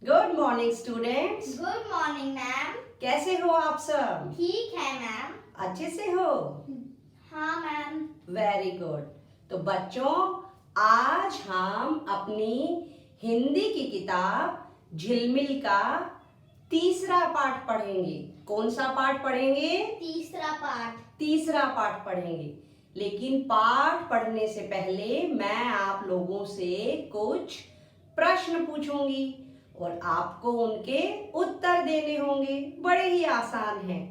Good morning students. Good morning ma'am. कैसे हो आप सब? ठीक है मैम। अच्छे से हो? हाँ मैम। Very good. तो बच्चों, आज हम अपनी हिंदी की किताब झिलमिल का तीसरा पाठ पढ़ेंगे। कौन सा पाठ पढ़ेंगे? तीसरा पाठ पढ़ेंगे। लेकिन पाठ पढ़ने से पहले मैं आप लोगों से कुछ प्रश्न पूछूंगी और आपको उनके उत्तर देने होंगे। बड़े ही आसान हैं।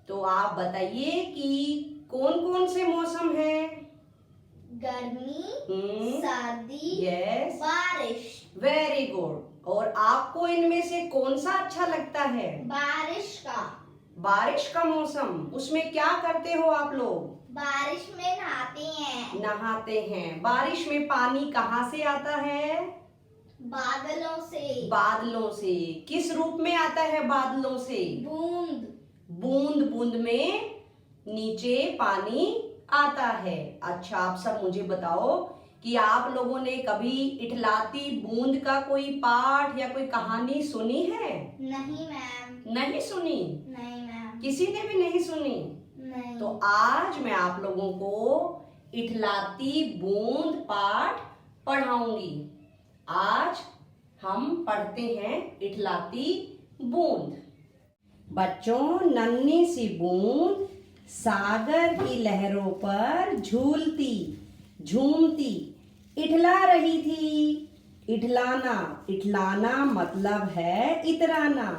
तो आप बताइए कि कौन कौन से मौसम हैं? गर्मी, सर्दी, यस, बारिश। Very good. और आपको इनमें से कौन सा अच्छा लगता है? बारिश का। बारिश का मौसम। उसमें क्या करते हो आप लोग? बारिश में नहाते हैं। नहाते हैं। बारिश में पानी कहाँ से आता है? बादलों से। बादलों से। किस रूप में आता है बादलों से? बूंद। बूंद बूंद में नीचे पानी आता है। अच्छा, आप सब मुझे बताओ कि आप लोगों ने कभी इठलाती बूंद का कोई पाठ या कोई कहानी सुनी है? नहीं मैम। नहीं सुनी? नहीं मैम। किसी ने भी नहीं सुनी? नहीं। तो आज मैं आप लोगों को इठलाती बूंद पाठ पढ़ाऊंगी। आज हम पढ़ते हैं इठलाती बूंद। बच्चों, नन्ही सी बूंद सागर की लहरों पर झूलती झूमती इठला रही थी। इठलाना, इठलाना मतलब है इतराना।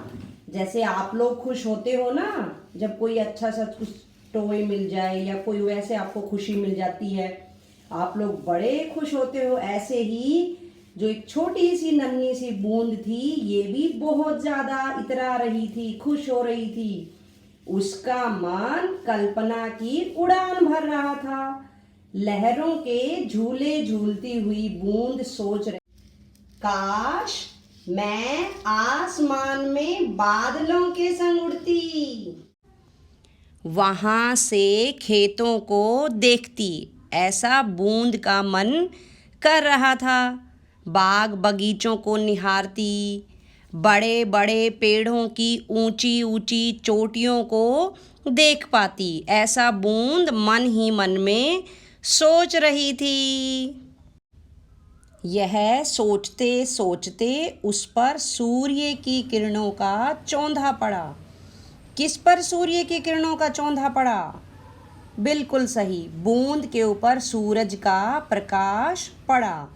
जैसे आप लोग खुश होते हो ना, जब कोई अच्छा सा कुछ टॉय मिल जाए या कोई वैसे आपको खुशी मिल जाती है, आप लोग बड़े खुश होते हो। ऐसे ही जो एक छोटी सी नन्ही सी बूंद थी, ये भी बहुत ज्यादा इतरा रही थी, खुश हो रही थी। उसका मन कल्पना की उड़ान भर रहा था। लहरों के झूले झूलती हुई बूंद सोच रही, काश मैं आसमान में बादलों के संग उड़ती, वहां से खेतों को देखती। ऐसा बूंद का मन कर रहा था। बाग बगीचों को निहारती, बड़े बड़े पेड़ों की ऊंची ऊंची चोटियों को देख पाती। ऐसा बूंद मन ही मन में सोच रही थी। यह सोचते सोचते उस पर सूर्य की किरणों का चौंधा पड़ा। किस पर सूर्य की किरणों का चौंधा पड़ा? बिल्कुल सही, बूंद के ऊपर सूरज का प्रकाश पड़ा।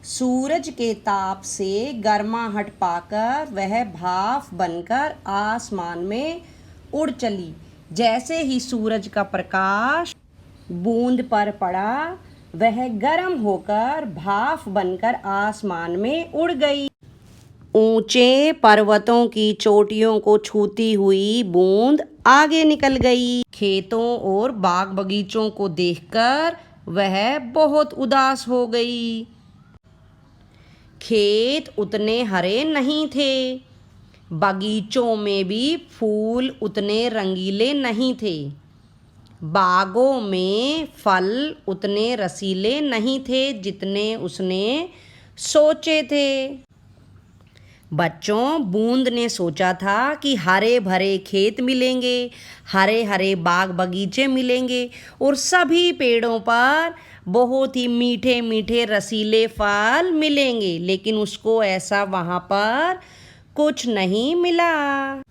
सूरज के ताप से गर्माहट पाकर वह भाप बनकर आसमान में उड़ चली। जैसे ही सूरज का प्रकाश बूंद पर पड़ा, वह गर्म होकर भाप बनकर आसमान में उड़ गई। ऊंचे पर्वतों की चोटियों को छूती हुई बूंद आगे निकल गई। खेतों और बाग बगीचों को देखकर वह बहुत उदास हो गई। खेत उतने हरे नहीं थे, बगीचों में भी फूल उतने रंगीले नहीं थे, बागों में फल उतने रसीले नहीं थे जितने उसने सोचे थे। बच्चों, बूंद ने सोचा था कि हरे भरे खेत मिलेंगे, हरे हरे बाग बगीचे मिलेंगे और सभी पेड़ों पर बहुत ही मीठे मीठे रसीले फल मिलेंगे। लेकिन उसको ऐसा वहाँ पर कुछ नहीं मिला।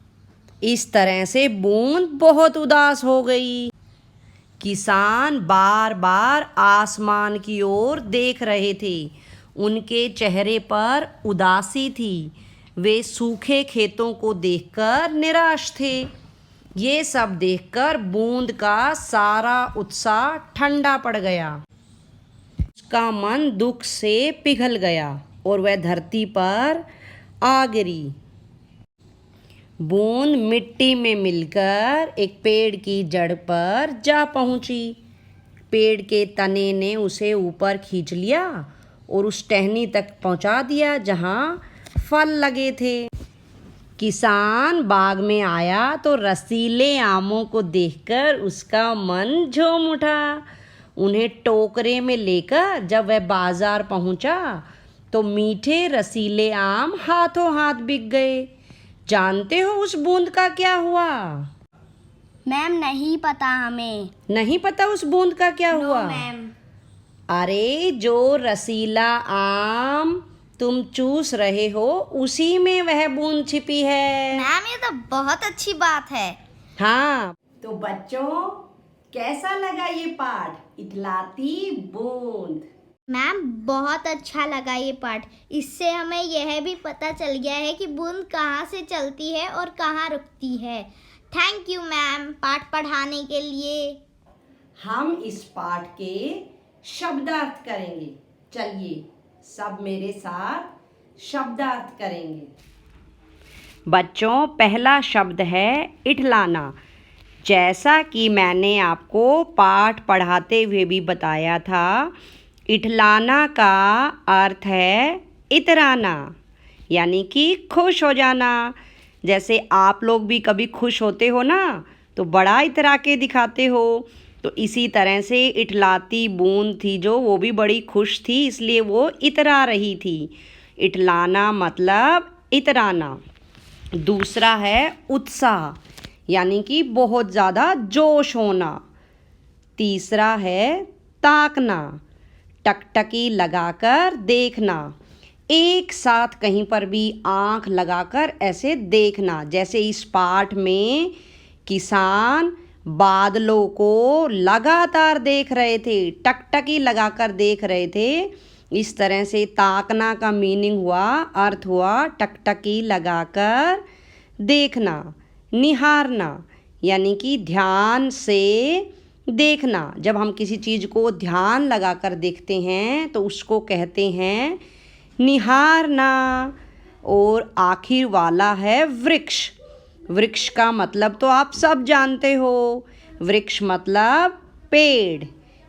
इस तरह से बूंद बहुत उदास हो गई। किसान बार बार आसमान की ओर देख रहे थे। उनके चेहरे पर उदासी थी। वे सूखे खेतों को देखकर निराश थे। ये सब देखकर बूंद का सारा उत्साह ठंडा पड़ गया। उसका मन दुख से पिघल गया और वह धरती पर आ गिरी। बूंद मिट्टी में मिलकर एक पेड़ की जड़ पर जा पहुंची। पेड़ के तने ने उसे ऊपर खींच लिया और उस टहनी तक पहुंचा दिया जहां फल लगे थे। किसान बाग में आया तो रसीले आमों को देखकर उसका मन झूम उठा। उन्हें टोकरे में लेकर जब वह बाजार पहुंचा तो मीठे रसीले आम हाथों हाथ बिक गए। जानते हो उस बूंद का क्या हुआ? मैम नहीं पता हमें। नहीं पता उस बूंद का क्या हुआ? मैम। अरे जो रसीला आम तुम चूस रहे हो उसी में वह बूंद छिपी है। मैम ये तो बहुत अच्छी बात है। हाँ, तो बच्चों कैसा लगा ये पाठ, इठलाती बूंद? मैम बहुत अच्छा लगा ये पाठ। इससे हमें यह भी पता चल गया है कि बूंद कहाँ से चलती है और कहाँ रुकती है। थैंक यू मैम पाठ पढ़ाने के लिए। हम इस पाठ के शब्दार्थ करेंगे। चलिए सब मेरे साथ शब्दार्थ करेंगे। बच्चों पहला शब्द है इठलाना। जैसा कि मैंने आपको पाठ पढ़ाते हुए भी बताया था, इठलाना का अर्थ है इतराना, यानी कि खुश हो जाना। जैसे आप लोग भी कभी खुश होते हो ना, तो बड़ा इतरा के दिखाते हो। तो इसी तरह से इठलाती बूंद थी जो, वो भी बड़ी खुश थी, इसलिए वो इतरा रही थी। इठलाना मतलब इतराना। दूसरा है उत्साह, यानी कि बहुत ज़्यादा जोश होना। तीसरा है ताकना, टकटकी लगाकर देखना। एक साथ कहीं पर भी आंख लगाकर ऐसे देखना। जैसे इस पाठ में किसान बादलों को लगातार देख रहे थे, टकटकी लगाकर देख रहे थे। इस तरह से ताकना का मीनिंग हुआ, अर्थ हुआ टकटकी लगाकर देखना। निहारना यानी कि ध्यान से देखना। जब हम किसी चीज़ को ध्यान लगाकर देखते हैं तो उसको कहते हैं निहारना। और आखिर वाला है वृक्ष। वृक्ष का मतलब तो आप सब जानते हो। वृक्ष मतलब पेड़।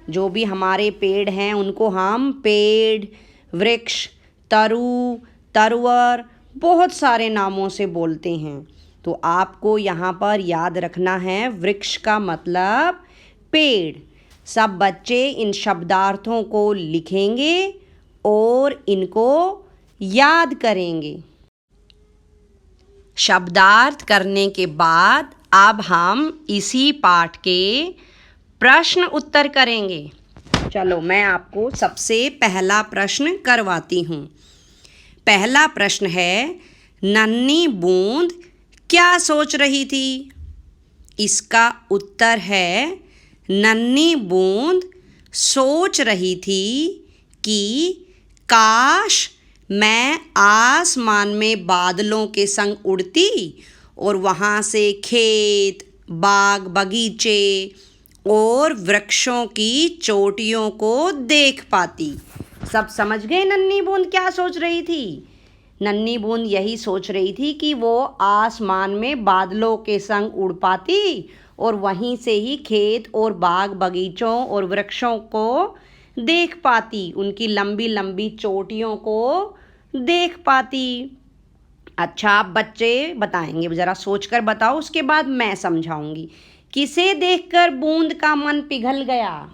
जो भी हमारे पेड़ हैं उनको हम पेड़, वृक्ष, तरु, तरवर बहुत सारे नामों से बोलते हैं। तो आपको यहाँ पर याद रखना है वृक्ष का मतलब पेड़। सब बच्चे इन शब्दार्थों को लिखेंगे और इनको याद करेंगे। शब्दार्थ करने के बाद अब हम इसी पाठ के प्रश्न उत्तर करेंगे। चलो मैं आपको सबसे पहला प्रश्न करवाती हूँ। पहला प्रश्न है, नन्ही बूंद क्या सोच रही थी? इसका उत्तर है, नन्ही बूंद सोच रही थी कि काश मैं आसमान में बादलों के संग उड़ती और वहाँ से खेत, बाग बगीचे और वृक्षों की चोटियों को देख पाती। सब समझ गए नन्ही बूंद क्या सोच रही थी? नन्ही बूंद यही सोच रही थी कि वो आसमान में बादलों के संग उड़ पाती और वहीं से ही खेत और बाग बगीचों और वृक्षों को देख पाती, उनकी लंबी लंबी चोटियों को देख पाती। अच्छा आप बच्चे बताएंगे, ज़रा सोचकर बताओ, उसके बाद मैं समझाऊंगी। किसे देखकर बूंद का मन पिघल गया?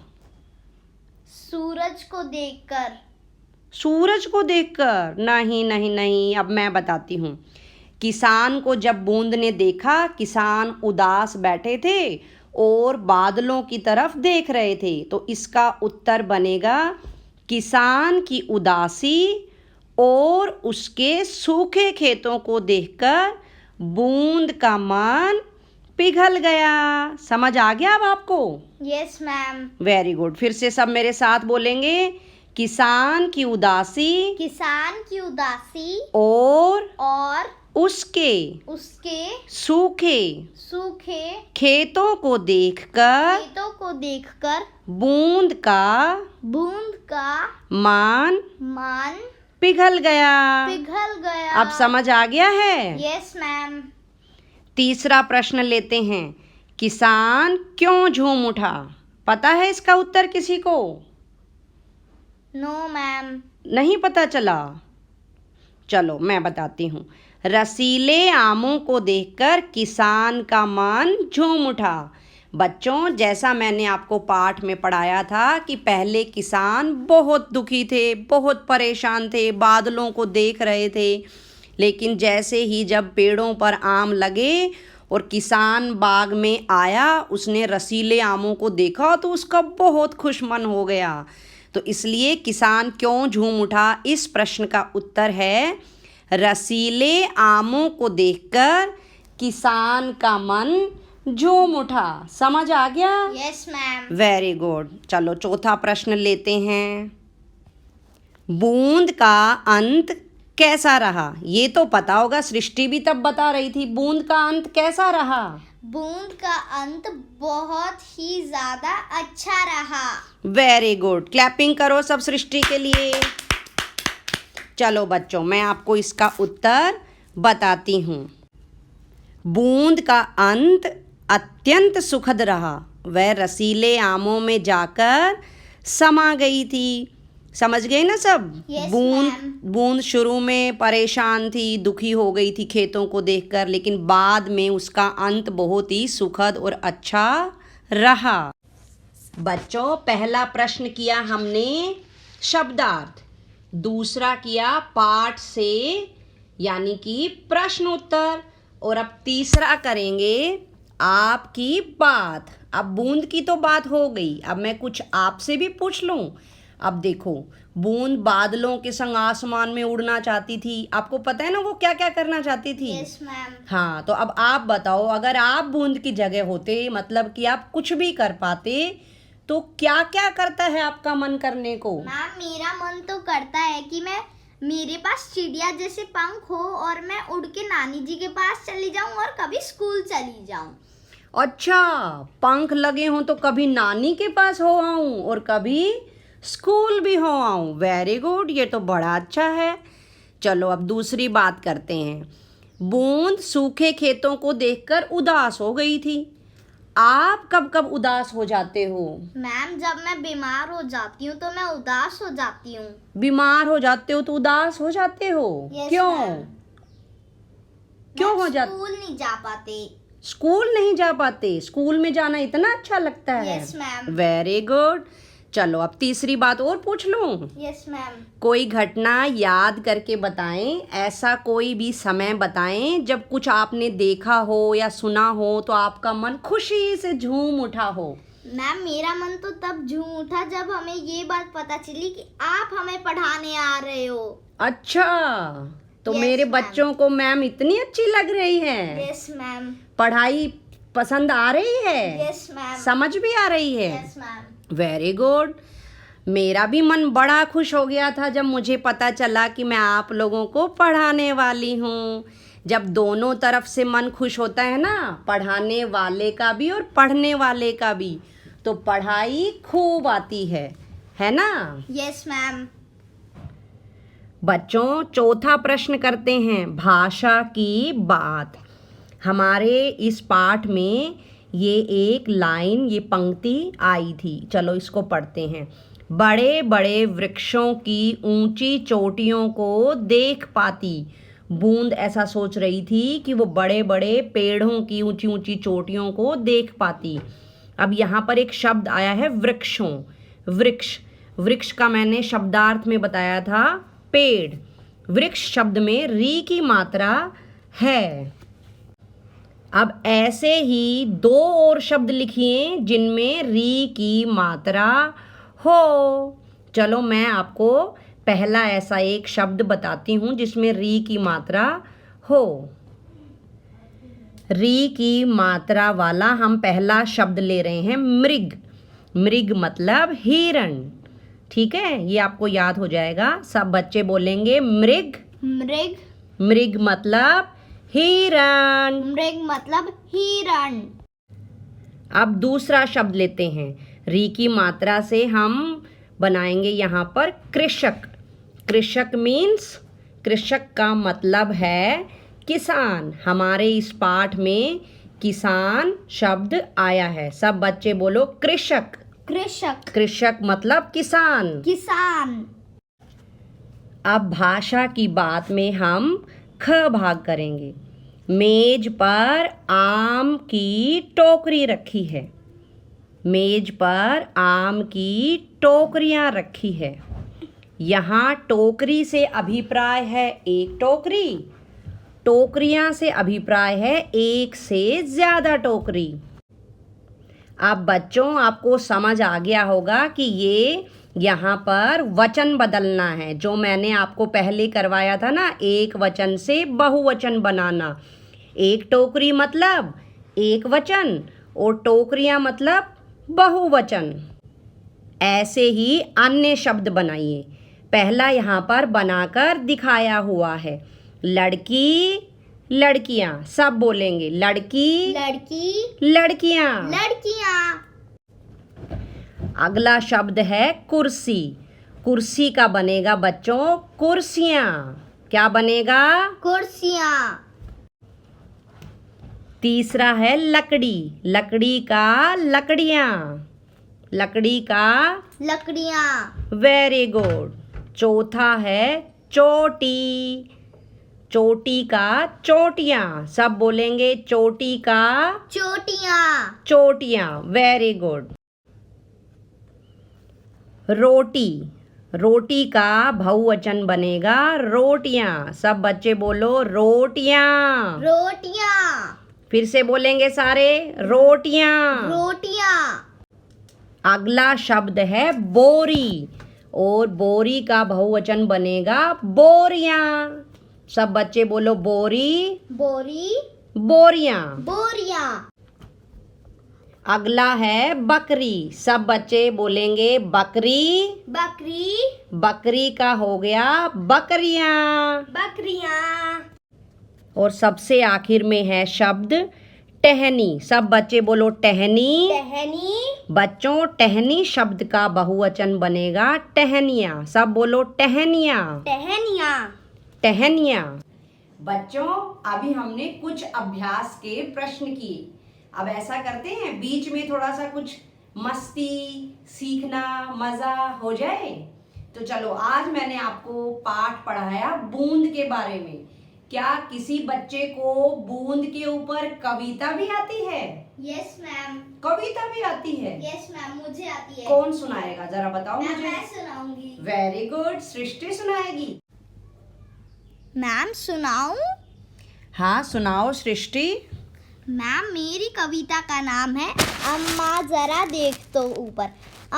सूरज को देखकर। सूरज को देखकर? नहीं नहीं नहीं, अब मैं बताती हूँ। किसान को जब बूंद ने देखा, किसान उदास बैठे थे और बादलों की तरफ देख रहे थे। तो इसका उत्तर बनेगा किसान की उदासी और उसके सूखे खेतों को देखकर बूंद का मन पिघल गया। समझ आ गया अब आपको? Yes ma'am. Very good. फिर से सब मेरे साथ बोलेंगे, किसान की उदासी, किसान की उदासी और उसके सूखे खेतों को देखकर बूंद का मन पिघल गया। अब समझ आ गया है? Yes ma'am. तीसरा प्रश्न लेते हैं, किसान क्यों झूम उठा? पता है इसका उत्तर किसी को? No ma'am. नहीं पता चला? चलो मैं बताती हूँ। रसीले आमों को देखकर किसान का मन झूम उठा। बच्चों, जैसा मैंने आपको पाठ में पढ़ाया था कि पहले किसान बहुत दुखी थे, बहुत परेशान थे, बादलों को देख रहे थे, लेकिन जैसे ही जब पेड़ों पर आम लगे और किसान बाग में आया, उसने रसीले आमों को देखा तो उसका बहुत खुश मन हो गया। तो इसलिए किसान क्यों झूम उठा, इस प्रश्न का उत्तर है रसीले आमों को देखकर किसान का मन झूम उठा। समझ आ गया? Yes ma'am. Very good. चलो चौथा प्रश्न लेते हैं। बूंद का अंत कैसा रहा? ये तो पता होगा, सृष्टि भी तब बता रही थी। बूंद का अंत कैसा रहा? बूंद का अंत बहुत ही ज्यादा अच्छा रहा। Very good. क्लैपिंग करो सब सृष्टि के लिए। चलो बच्चों, मैं आपको इसका उत्तर बताती हूँ। बूंद का अंत अत्यंत सुखद रहा। वह रसीले आमों में जाकर समा गई थी। समझ गए ना सब? Yes, बूंद शुरू में परेशान थी, दुखी हो गई थी खेतों को देखकर, लेकिन बाद में उसका अंत बहुत ही सुखद और अच्छा रहा। बच्चों, पहला प्रश्न किया हमने शब्दार्थ, दूसरा किया पाठ से यानी कि प्रश्न उत्तर, और अब तीसरा करेंगे आपकी बात। अब बूंद की तो बात हो गई, अब मैं कुछ आपसे भी पूछ लूं। अब देखो, बूंद बादलों के संग आसमान में उड़ना चाहती थी। आपको पता है ना वो क्या क्या करना चाहती थी? Yes ma'am. हाँ, तो अब आप बताओ, अगर आप बूंद की जगह होते, मतलब कि आप कुछ भी कर पाते, तो क्या क्या करता है आपका मन करने को? मैम, मेरा मन तो करता है कि मेरे पास चिड़िया जैसे पंख हो और मैं उड़ के नानी जी के पास चली जाऊं और कभी स्कूल चली जाऊं। अच्छा, पंख लगे हों तो कभी नानी के पास हो आऊं और कभी स्कूल भी हो आऊं। वेरी गुड, ये तो बड़ा अच्छा है। चलो अब दूसरी बात करते हैं। बूंद सूखे खेतों को देखकर उदास हो गई थी। आप कब कब उदास हो जाते हो? मैम, जब मैं बीमार हो जाती हूँ तो मैं उदास हो जाती हूँ। बीमार हो जाते हो तो उदास हो जाते हो? Yes, क्यों? ma'am। क्यों हो जाते? स्कूल नहीं जा पाते। स्कूल नहीं जा पाते? स्कूल में जाना इतना अच्छा लगता है? Yes ma'am. Very good. चलो अब तीसरी बात और पूछ लूं। Yes ma'am. कोई घटना याद करके बताएं, ऐसा कोई भी समय बताएं जब कुछ आपने देखा हो या सुना हो तो आपका मन खुशी से झूम उठा हो। मैम, मेरा मन तो तब झूम उठा जब हमें ये बात पता चली कि आप हमें पढ़ाने आ रहे हो। अच्छा, तो Yes, मेरे ma'am। बच्चों को मैम इतनी अच्छी लग रही है? Yes ma'am. पढ़ाई पसंद आ रही है? Yes ma'am. समझ भी आ रही है? Yes ma'am. Very good. मेरा भी मन बड़ा खुश हो गया था जब मुझे पता चला कि मैं आप लोगों को पढ़ाने वाली हूँ। जब दोनों तरफ से मन खुश होता है ना, पढ़ाने वाले का भी और पढ़ने वाले का भी, तो पढ़ाई खूब आती है ना? Yes ma'am. बच्चों, चौथा प्रश्न करते हैं, भाषा की बात। हमारे इस पाठ में ये एक लाइन, ये पंक्ति आई थी। चलो इसको पढ़ते हैं। बड़े बड़े वृक्षों की ऊंची चोटियों को देख पाती। बूंद ऐसा सोच रही थी कि वो बड़े बड़े पेड़ों की ऊंची ऊंची चोटियों को देख पाती। अब यहाँ पर एक शब्द आया है वृक्षों। वृक्ष, वृक्ष का मैंने शब्दार्थ में बताया था पेड़। वृक्ष शब्द में री की मात्रा है। अब ऐसे ही दो और शब्द लिखिए जिनमें री की मात्रा हो। चलो मैं आपको पहला ऐसा एक शब्द बताती हूँ जिसमें री की मात्रा हो। री की मात्रा वाला हम पहला शब्द ले रहे हैं मृग। मृग मतलब हिरण। ठीक है, ये आपको याद हो जाएगा। सब बच्चे बोलेंगे मृग। मृग। मृग मतलब हिरण। मृग मतलब हिरण। अब दूसरा शब्द लेते हैं। री की मात्रा से हम बनाएंगे यहाँ पर कृषक। कृषक मीन्स, कृषक का मतलब है किसान। हमारे इस पाठ में किसान शब्द आया है। सब बच्चे बोलो कृषक। कृषक। कृषक मतलब किसान। किसान। अब भाषा की बात में हम ख भाग करेंगे। मेज पर आम की टोकरी रखी है। मेज पर आम की टोकरियां रखी है। यहाँ टोकरी से अभिप्राय है एक टोकरी, टोकरियां से अभिप्राय है एक से ज्यादा टोकरी। अब बच्चों आपको समझ आ गया होगा कि ये यहाँ पर वचन बदलना है, जो मैंने आपको पहले करवाया था ना, एक वचन से बहुवचन बनाना। एक टोकरी मतलब एक वचन और टोकरियां मतलब बहुवचन। ऐसे ही अन्य शब्द बनाइए। पहला यहाँ पर बनाकर दिखाया हुआ है, लड़की लड़कियां। सब बोलेंगे, लड़की लड़की लड़कियां। लड़कियां। अगला शब्द है कुर्सी। कुर्सी का बनेगा बच्चों कुर्सियां। क्या बनेगा? कुर्सियां। तीसरा है लकड़ी। लकड़ी का लकड़ियां। लकड़ी का लकड़ियां। Very good. चौथा है चोटी। चोटी का चोटियां। सब बोलेंगे, चोटी का चोटियां। चोटियां। Very good. रोटी। रोटी का बहुवचन बनेगा रोटियां। सब बच्चे बोलो, रोटियां। रोटियां। फिर से बोलेंगे सारे, रोटियां। रोटियां। अगला शब्द है बोरी, और बोरी का बहुवचन बनेगा बोरियां। सब बच्चे बोलो, बोरी बोरी। बोरियां। बोरियां। अगला है बकरी। सब बच्चे बोलेंगे बकरी। बकरी। बकरी का हो गया बकरियां। बकरियां। और सबसे आखिर में है शब्द टहनी। सब बच्चे बोलो, टहनी। टहनी। बच्चों टहनी शब्द का बहुवचन बनेगा टहनियां। सब बोलो, टहनियां। टहनियां। टहनियां। बच्चों अभी हमने कुछ अभ्यास के प्रश्न किए। अब ऐसा करते हैं, बीच में थोड़ा सा कुछ मस्ती, सीखना, मजा हो जाए। तो चलो, आज मैंने आपको पाठ पढ़ाया बूंद के बारे में। क्या किसी बच्चे को बूंद के ऊपर कविता भी आती है? Yes ma'am. कविता भी आती है? यस मैम, मुझे आती है। कौन सुनाएगा, जरा बताओ मुझे। मैं सुनाऊंगी। वेरी गुड, सृष्टि सुनाएगी। मैम सुनाऊं? हाँ सुनाओ सृष्टि। मैम मेरी कविता का नाम है अम्मा जरा देख तो ऊपर।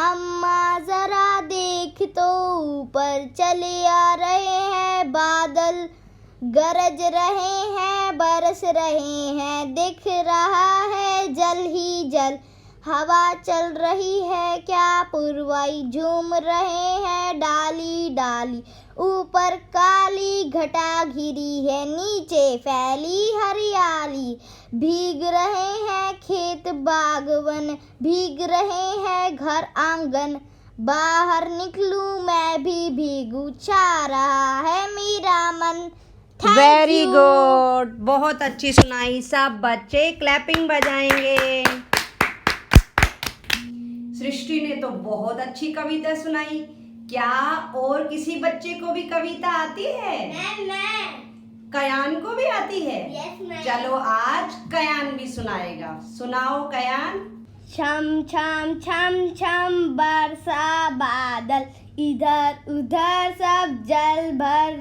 अम्मा जरा देख तो ऊपर, चले आ रहे हैं बादल, गरज रहे हैं, बरस रहे हैं, दिख रहा है जल ही जल। हवा चल रही है क्या पुरवाई, झूम रहे हैं डाली डाली। ऊपर काली घटा घिरी है, नीचे फैली हरियाली। भीग रहे हैं खेत बागवन, भीग रहे हैं घर आंगन। बाहर निकलूं मैं भी भीगू, छा रहा है मेरा मन। वेरी गुड, बहुत अच्छी सुनाई। सब बच्चे क्लैपिंग बजाएंगे। सृष्टि ने तो बहुत अच्छी कविता सुनाई। क्या और किसी बच्चे को भी कविता आती है? मैं। कयान को भी आती है? Yes ma'am. चलो आज कयान भी सुनाएगा। सुनाओ कयान। छम छम छम छम बरसा बादल, इधर उधर सब जल भर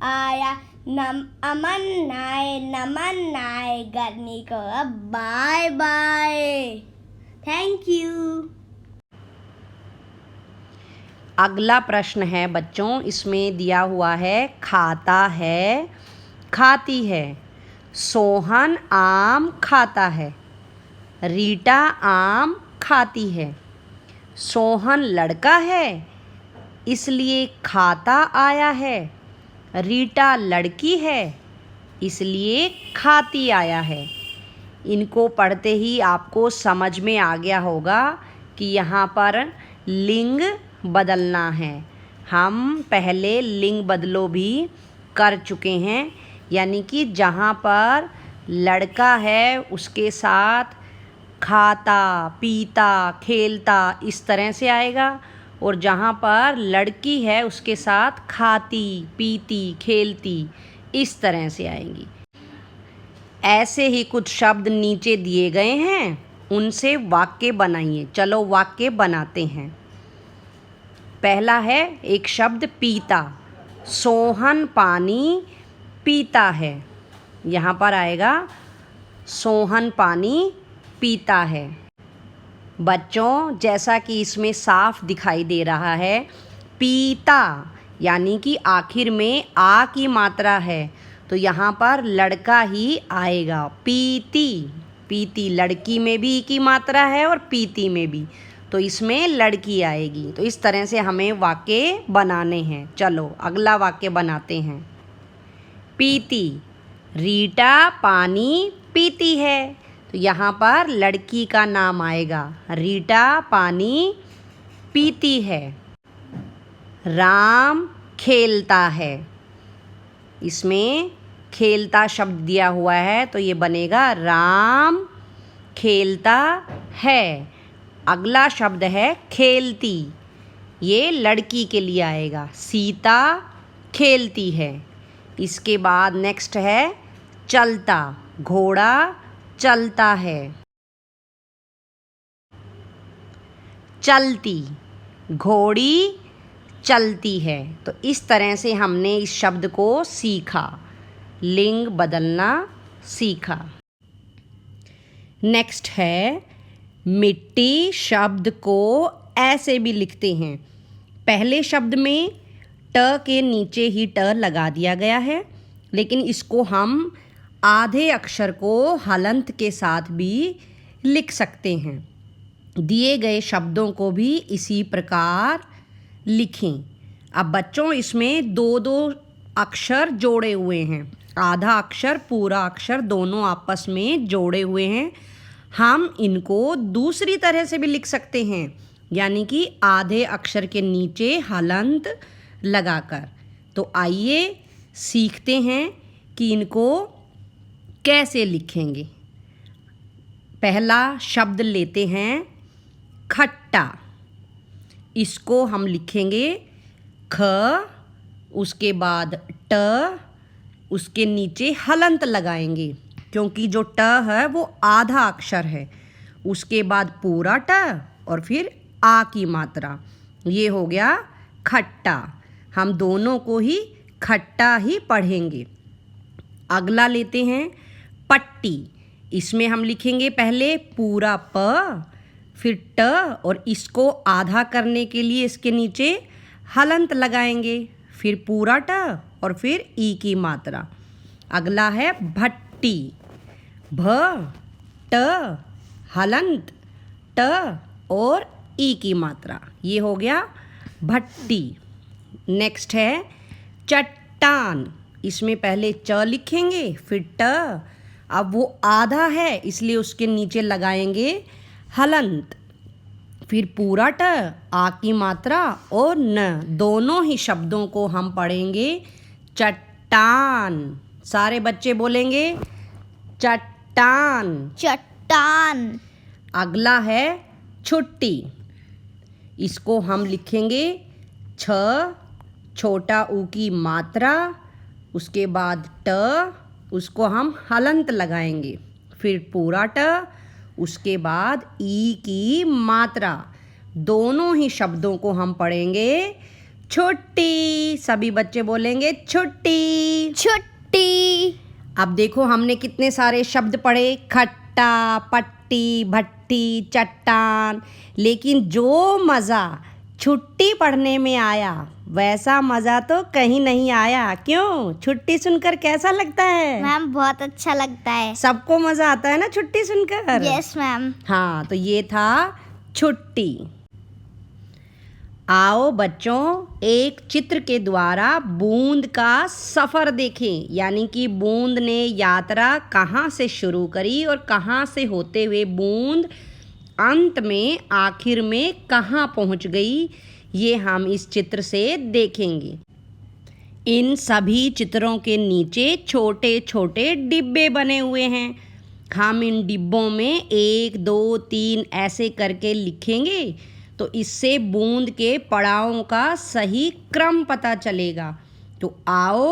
आया। अमन आए गर्मी को अब बाय बाय। Thank you. अगला प्रश्न है बच्चों, इसमें दिया हुआ है खाता है, खाती है। सोहन आम खाता है, रीटा आम खाती है। सोहन लड़का है इसलिए खाता आया है, रीटा लड़की है इसलिए खाती आया है। इनको पढ़ते ही आपको समझ में आ गया होगा कि यहाँ पर लिंग बदलना है। हम पहले लिंग बदलो भी कर चुके हैं, यानी कि जहाँ पर लड़का है उसके साथ खाता, पीता, खेलता इस तरह से आएगा, और जहाँ पर लड़की है उसके साथ खाती, पीती, खेलती इस तरह से आएंगी। ऐसे ही कुछ शब्द नीचे दिए गए हैं, उनसे वाक्य बनाइए। चलो वाक्य बनाते हैं। पहला है एक शब्द पीता। सोहन पानी पीता है। यहाँ पर आएगा सोहन पानी पीता है। बच्चों, जैसा कि इसमें साफ दिखाई दे रहा है, पीता यानी कि आखिर में आ की मात्रा है, तो यहाँ पर लड़का ही आएगा। पीती, पीती लड़की में भी ई की मात्रा है और पीती में भी, तो इसमें लड़की आएगी। तो इस तरह से हमें वाक्य बनाने हैं। चलो अगला वाक्य बनाते हैं। पीती, रीटा पानी पीती है, तो यहाँ पर लड़की का नाम आएगा। रीटा पानी पीती है। राम खेलता है, इसमें खेलता शब्द दिया हुआ है, तो ये बनेगा राम खेलता है। अगला शब्द है खेलती, ये लड़की के लिए आएगा। सीता खेलती है। इसके बाद नेक्स्ट है चलता, घोड़ा चलता है। चलती, घोड़ी चलती है। तो इस तरह से हमने इस शब्द को सीखा, लिंग बदलना सीखा। नेक्स्ट है मिट्टी शब्द को ऐसे भी लिखते हैं। पहले शब्द में ट के नीचे ही ट लगा दिया गया है, लेकिन इसको हम आधे अक्षर को हलंत के साथ भी लिख सकते हैं। दिए गए शब्दों को भी इसी प्रकार लिखें। अब बच्चों, इसमें दो दो अक्षर जोड़े हुए हैं, आधा अक्षर पूरा अक्षर दोनों आपस में जोड़े हुए हैं। हम इनको दूसरी तरह से भी लिख सकते हैं, यानी कि आधे अक्षर के नीचे हलंत लगाकर। तो आइए सीखते हैं कि इनको कैसे लिखेंगे। पहला शब्द लेते हैं खट्टा। इसको हम लिखेंगे ख, उसके बाद ट, उसके नीचे हलंत लगाएंगे, क्योंकि जो ट है वो आधा अक्षर है। उसके बाद पूरा ट और फिर आ की मात्रा, ये हो गया खट्टा। हम दोनों को ही खट्टा ही पढ़ेंगे। अगला लेते हैं पट्टी। इसमें हम लिखेंगे पहले पूरा प, फिर ट, और इसको आधा करने के लिए इसके नीचे हलंत लगाएंगे, फिर पूरा ट और फिर ई की मात्रा। अगला है भट्टी। भ, ट, हलंत, ट और ई की मात्रा, ये हो गया भट्टी। नेक्स्ट है चट्टान। इसमें पहले च लिखेंगे फिर ट, अब वो आधा है इसलिए उसके नीचे लगाएंगे हलंत, फिर पूरा ट, आ की मात्रा और न, दोनों ही शब्दों को हम पढ़ेंगे चट्टान। सारे बच्चे बोलेंगे चट्टान। चट्टान। अगला है छुट्टी। इसको हम लिखेंगे छ, छोटा ऊ की मात्रा, उसके बाद ट, उसको हम हलंत लगाएंगे, फिर पूरा ट, उसके बाद ई की मात्रा। दोनों ही शब्दों को हम पढ़ेंगे छुट्टी। सभी बच्चे बोलेंगे छुट्टी। छुट्टी। अब देखो हमने कितने सारे शब्द पढ़े, खट्टा, पट्टी, भट्टी, चट्टान, लेकिन जो मज़ा छुट्टी पढ़ने में आया वैसा मज़ा तो कहीं नहीं आया। क्यों? छुट्टी सुनकर कैसा लगता है? मैम बहुत अच्छा लगता है। सबको मज़ा आता है ना छुट्टी सुनकर? Yes ma'am. हाँ, तो ये था छुट्टी। आओ बच्चों, एक चित्र के द्वारा बूंद का सफ़र देखें, यानी कि बूंद ने यात्रा कहाँ से शुरू करी और कहाँ से होते हुए बूंद अंत में आखिर में कहाँ पहुँच गई, ये हम इस चित्र से देखेंगे। इन सभी चित्रों के नीचे छोटे छोटे डिब्बे बने हुए हैं। हम इन डिब्बों में 1, 2, 3 ऐसे करके लिखेंगे, तो इससे बूंद के पड़ावों का सही क्रम पता चलेगा। तो आओ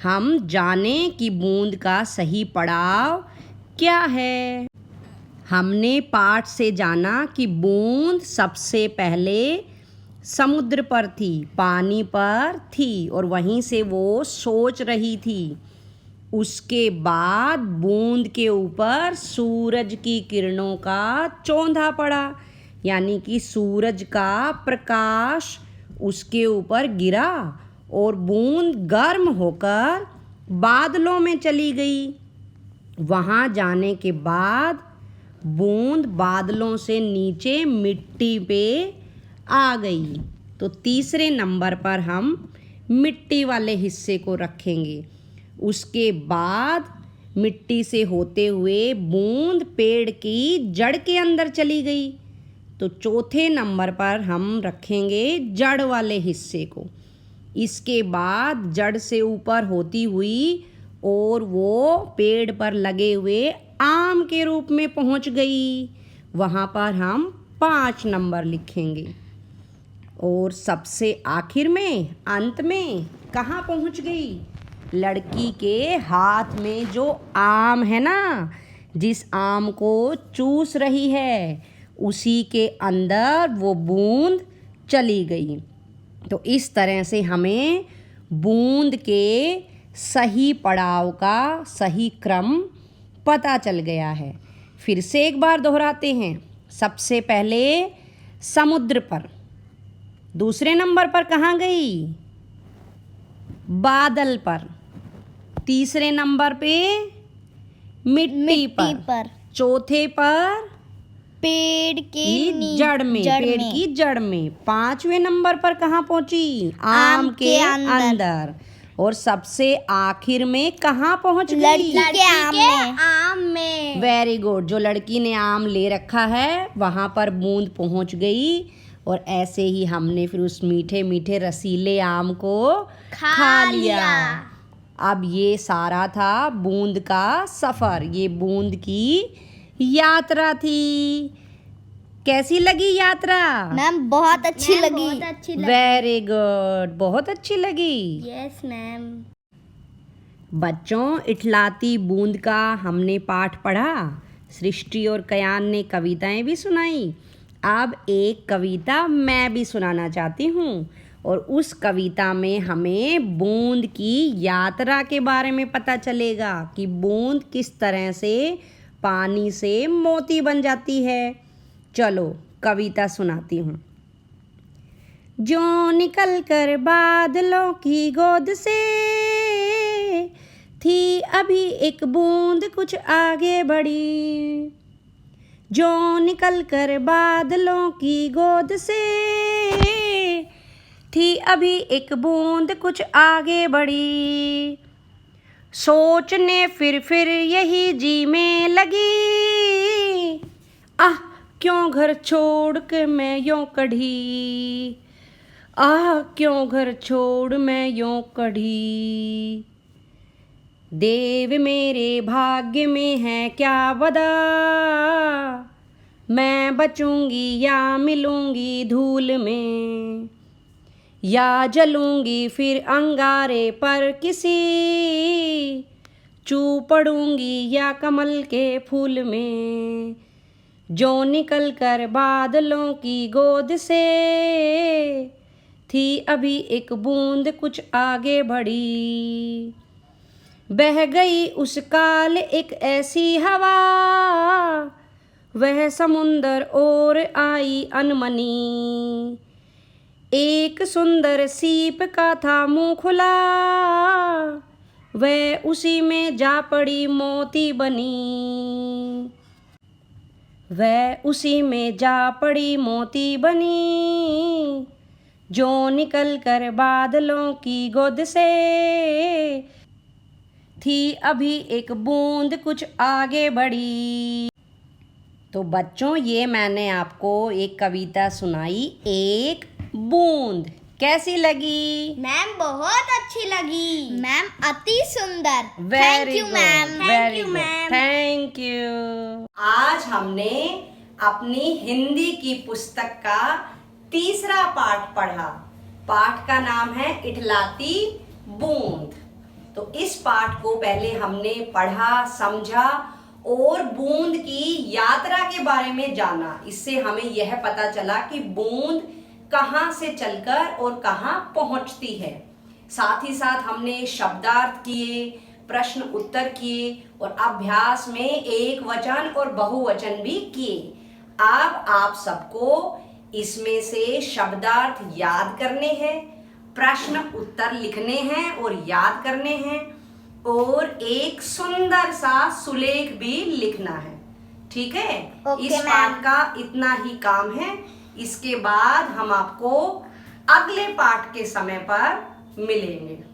हम जानें कि बूंद का सही पड़ाव क्या है। हमने पाठ से जाना कि बूंद सबसे पहले समुद्र पर थी, पानी पर थी और वहीं से वो सोच रही थी। उसके बाद बूंद के ऊपर सूरज की किरणों का चौंधा पड़ा, यानी कि सूरज का प्रकाश उसके ऊपर गिरा और बूंद गर्म होकर बादलों में चली गई। वहाँ जाने के बाद बूंद बादलों से नीचे मिट्टी पे आ गई। तो तीसरे नंबर पर हम मिट्टी वाले हिस्से को रखेंगे। उसके बाद मिट्टी से होते हुए बूंद पेड़ की जड़ के अंदर चली गई। तो चौथे नंबर पर हम रखेंगे जड़ वाले हिस्से को। इसके बाद जड़ से ऊपर होती हुई और वो पेड़ पर लगे हुए आम के रूप में पहुंच गई। वहाँ पर हम 5 नंबर लिखेंगे। और सबसे आखिर में अंत में कहाँ पहुंच गई? लड़की के हाथ में जो आम है ना, जिस आम को चूस रही है, उसी के अंदर वो बूंद चली गई। तो इस तरह से हमें बूंद के सही पड़ाव का सही क्रम पता चल गया है। फिर से एक बार दोहराते हैं। सबसे पहले समुद्र पर, दूसरे नंबर पर कहाँ गई? बादल पर, तीसरे नंबर पे मिट्टी पर, चौथे पर पेड़ की जड़ में, पेड़ की जड़ में, 5वें नंबर पर कहाँ पहुंची? आम के अंदर। और सबसे आखिर में कहाँ पहुंच गई? लड़की के आम में। Very good. जो लड़की ने आम ले रखा है वहाँ पर बूंद पहुंच गई। और ऐसे ही हमने फिर उस मीठे मीठे रसीले आम को खा लिया। अब ये सारा था बूंद का सफ़र, ये बूंद की यात्रा थी। कैसी लगी यात्रा? मैम बहुत अच्छी लगी। वेरी गुड, बहुत अच्छी लगी। Yes ma'am. बच्चों, इठलाती बूंद का हमने पाठ पढ़ा। सृष्टि और कयान ने कविताएं भी सुनाई। अब एक कविता मैं भी सुनाना चाहती हूँ और उस कविता में हमें बूंद की यात्रा के बारे में पता चलेगा कि बूंद किस तरह से पानी से मोती बन जाती है। चलो कविता सुनाती हूँ। जो निकल कर बादलों की गोद से थी अभी एक बूंद कुछ आगे बढ़ी। जो निकल कर बादलों की गोद से थी अभी एक बूंद कुछ आगे बढ़ी। सोचने फिर यही जी में लगी, आह क्यों घर छोड़ के मैं यूं कढ़ी, आह क्यों घर छोड़ मैं यूं कढ़ी। देव मेरे भाग्य में है क्या वदा, मैं बचूंगी या मिलूंगी धूल में, या जलूंगी फिर अंगारे पर किसी, चू पड़ूंगी या कमल के फूल में। जो निकल कर बादलों की गोद से थी अभी एक बूंद कुछ आगे बढ़ी। बह गई उस काल एक ऐसी हवा, वह समुंदर और आई अनमनी। एक सुंदर सीप का था मुंह खुला, वह उसी में जा पड़ी मोती बनी। वह उसी में जा पड़ी मोती बनी। जो निकल कर बादलों की गोद से थी अभी एक बूंद कुछ आगे बढ़ी। तो बच्चों, ये मैंने आपको एक कविता सुनाई, एक बूंद। कैसी लगी? मैम बहुत अच्छी लगी। मैम अति सुंदर। Thank you ma'am. Very good, thank you. आज हमने अपनी हिंदी की पुस्तक का तीसरा पाठ पढ़ा। पाठ का नाम है इठलाती बूंद। तो इस पाठ को पहले हमने पढ़ा, समझा और बूंद की यात्रा के बारे में जाना। इससे हमें यह पता चला कि बूंद कहाँ से चलकर और कहाँ पहुंचती है। साथ ही साथ हमने शब्दार्थ किए, प्रश्न उत्तर किए और अभ्यास में एक वचन और बहुवचन भी किए। अब आप सबको इसमें से शब्दार्थ याद करने हैं, प्रश्न उत्तर लिखने हैं और याद करने हैं और एक सुंदर सा सुलेख भी लिखना है। ठीक है? ओके, इस पाठ का इतना ही काम है। इसके बाद हम आपको अगले पाठ के समय पर मिलेंगे।